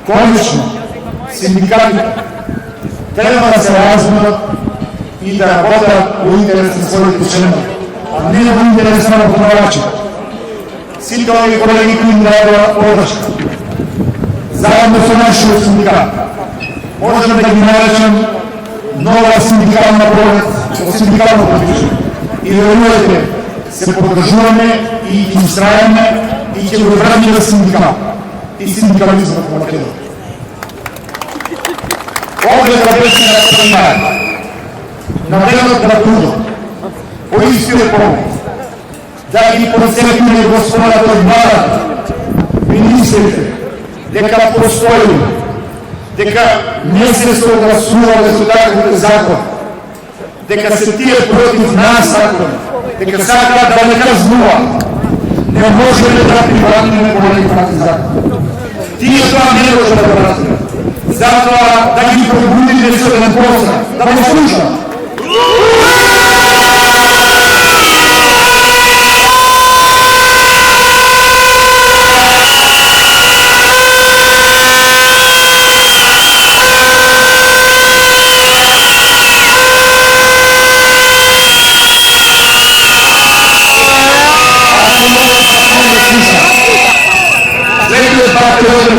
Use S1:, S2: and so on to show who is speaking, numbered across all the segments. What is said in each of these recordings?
S1: конечно синдикатите треба да се разберат и да работат во интерес на своите членови, а не во интерес на работодавачите. Сите овие колеги кои ни дадоа подршка, заедно со нашиот синдикат, можем да ги наречем нова синдикална пролет, синдикално подвижение. И верувате, се поддржуваме и ги истрајаме и ќе го вратиме синдикал и синдикализмот во Македонија. Огледа беше на семинар, на денот на трудот, по истиот повод, да ги подсетиме господата од владата, министрите, дека постои, дека не се согласувале со таквите закони, дека се тие против нас закони, дека сакаат да не казнуваат. Не може да прибратиме големи такви закони. Тие тоа не може да го разберат. Затоа да ги пробудите со еден поздрав, да го слушат.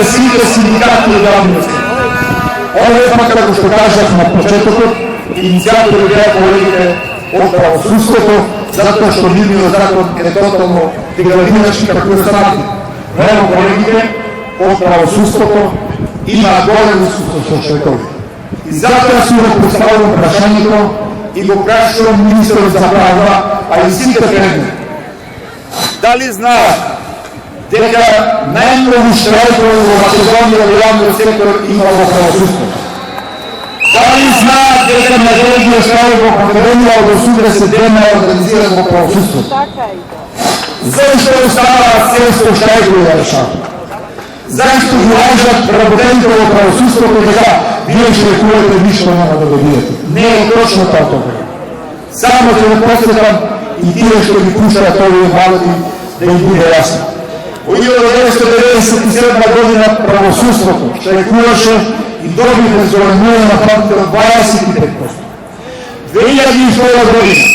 S1: Сите синдикати и јавности. Ова е така како што кажав на почетокот, иницијатори беа колегите од правосудството, затоа што нивниот закон е тотално деградиращи како останати. Но ево колегите од правосудството има голем искуство со човекови. И затоа си го поставувам прашањето и го прашувам министерот за правда, а и сите предмети. Дали знаат дека најмногу штрајкови во Македонија во јавниот сектор има во правосудство? Дали знаат дека најголемиот штрајк во Македонија од 80 дена е организиран во правосудство? Зашто оставаат 700 штрајкови да решават? Зашто ги лажат работените во правосудството дека вие што рекувате ништо нема да добиете? Не е точно тоа. Само ќе го посетам и тие што ги пушаат овие валови да им биде јасно. Во 1997 година правосудството штрајкуваше и доби презоленување на платите од 25%. 2002 година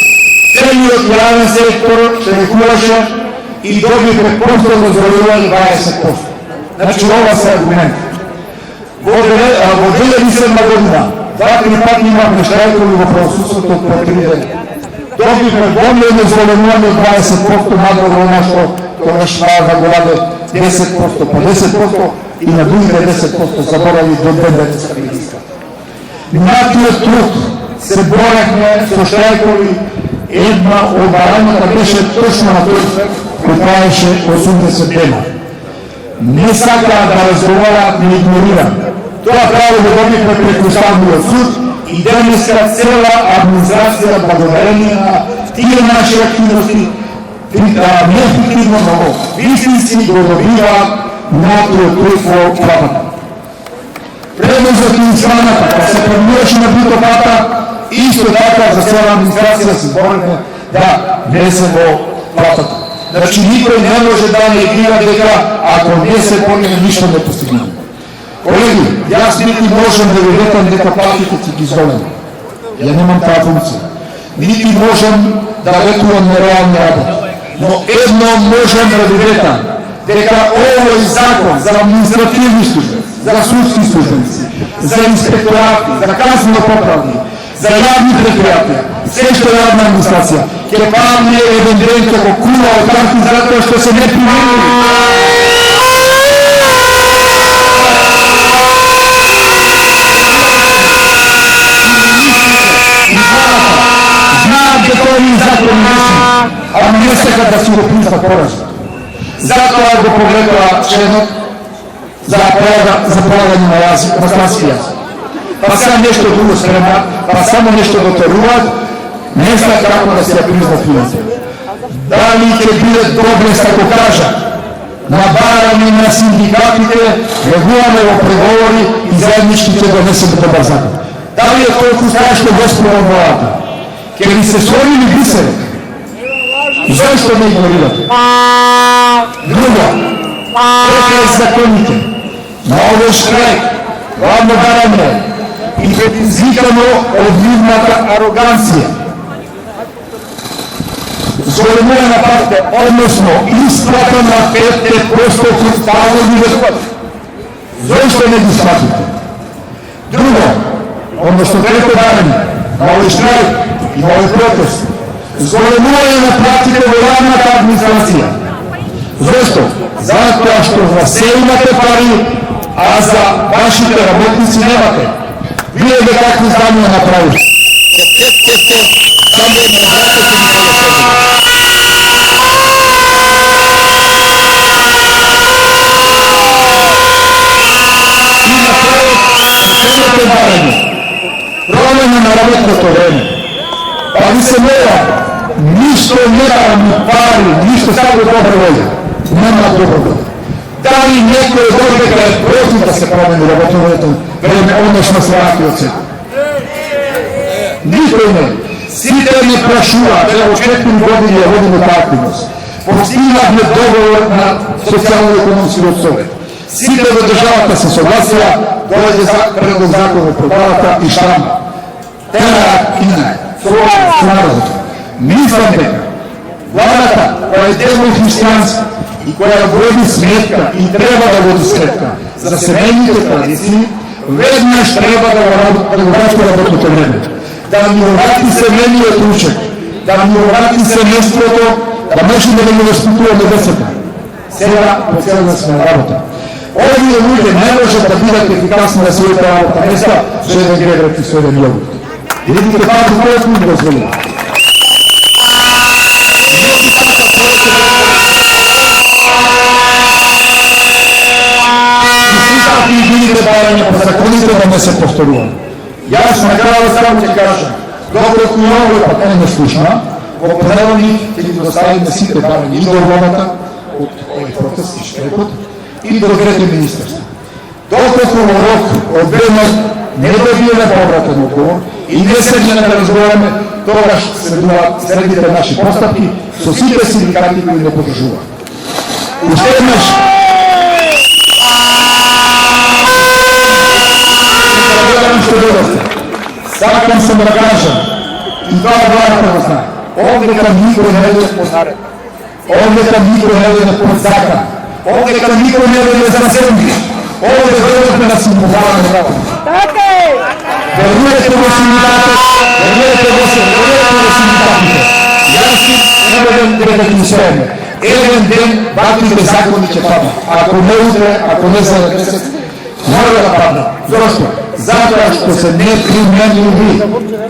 S1: целиот јавен сектор штрајкуваше и доби предпоставено презоленување 20%. Значи ова се аргументи. Во 2007 година 2-3 пати имаме штрајкови во правосудството од 3 дена. Доби предпоставено презоленување 20% надвор на што тогаш да го раде 10%, по 10% и на другите 10% заборави до 2 дена стабилиста. Минатиот труд се борехме со штрајкови, една од барањата беше точно на тој кој траеше 80 дена. Не сакаат да разговараат, не игнорираат. Тоа право го добивме пред Уставниот суд и денеска цела администрација благодарение на тие наши активности неефективно много. Вистински го добиваат натиот труд во платата. Предозот и израната, да се премиеше на битопата, исто така за цела администрација се борихме да внесе во платата. Значи, никој не може да не игрира дека ако не се помине, ништо не постигнаме. Колеги, јас нити можем да ви ветам дека платите ќе ги зголем. Ја немам таа функција. Нити можем да ветувам нереални работи. Но едно можем да ви ветам, дека овој закон за административни службеници, за судски службеници, за инспекторати, за казнено поправни, за јавни предпријатија, се што е јавна администрација, ќе падне еден ден како кула од карти затоа што се не применили. Знаат дека овие закони не се, ама не сакат да си го признат поражен. Затоа го погледува членот за полагање на слански јазик. Па сега нешто друго спремат, па само нешто дотеруваат, не знаат како да се ја признат филмите. Дали ќе биде доблест, ако кажа, на барање на синдикатите, регуваме во преговори и заеднички ќе донесеме добар закон. Дали е толку страшно господа од владата? Ќе ви се сорили бисерек? Зошто не игнорирате? Друго, прекај законите. на овој штрайк, главно барање и предизвикано од нивната ароганција, зголемување на партија, односно исплата на 5% квартални доходи. Зошто не ги сватите? Друго, односно трето барање, на овој штрайк и на овој протест, зголемување на платите во јавната администрација. Зошто? Затоа што за се имате пари, а за вашите работници немате. Вие бе какви зданија направите? Само на врата се ги полосовите. И на крајот, последното барање, промена на работното време. Па ви се мора, ништо не дава ни пари, ништо само добра волја. Нема добра волја. Дали некој добре е против да се промени работното време, односно се врати од себе? Никој не. Сите не прашуваат, за 4 години ја водиме активност. Постигнахме договор на социјално-економски совет. Сите во државата се согласија, дојде предлог закон од продавата и штамба. Тера кина со народот. Мислам дека владата, која е делно христијанска и која води сметка и треба да води сметка за семејните традиции, веднаш треба да го врати работното време. Да ни врати семејниот учек, да ни врати семејството, да може да ги воспитуваме децата. Сега поцелена сме на работа. Овие луѓе не можат да бидат ефикасни на своите работа места, за да гледат и својден јогурт. Видите како кој ни дозволува. И видите барање по законите да не се повторува. Јас на крајот само ќе кажам, доколку и овој пат не слушна, во понеделник ќе ги доставиме сите барања и до владата од овој протест и штрекот и до двете министерства. Доколку во рок од денот не добиеме повратен одговор и не седнеме да разговараме, тогаш следите наши постапки со сите синдикати кои не подржуваат. Уште еднаш сакам се да кажам, и тоа владата го знае, овдека никој не дојде под наредба, овдека никој не дојде под закон, овдека никој не дојде за седмиш, овде дојдохме на символарна работа.
S2: Така е!
S1: Верувате во синдикатот, верувате во синдикатите. Јас не можам да ги усвоиме. Еден ден ваквите закони ќе паднат. Ако не утре, ако не за 10, мора да паднат. Зошто? Затоа што се не применјуви.